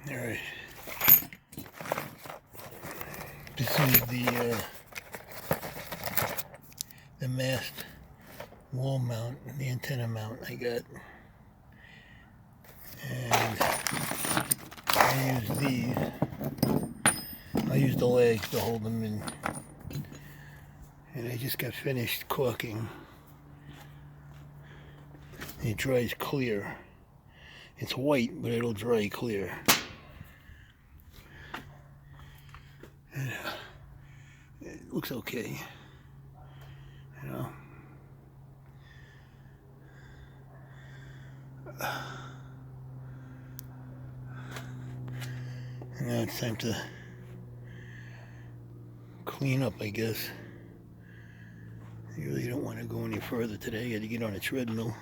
Alright. This is the mast wall mount, the antenna mount I got. And I use these. I use the legs to hold them in. And I just got finished caulking. It dries clear. It's white, but it'll dry clear. And it looks okay, you know. And now it's time to clean up, I guess. I really don't want to go any further today. I got to get on a treadmill.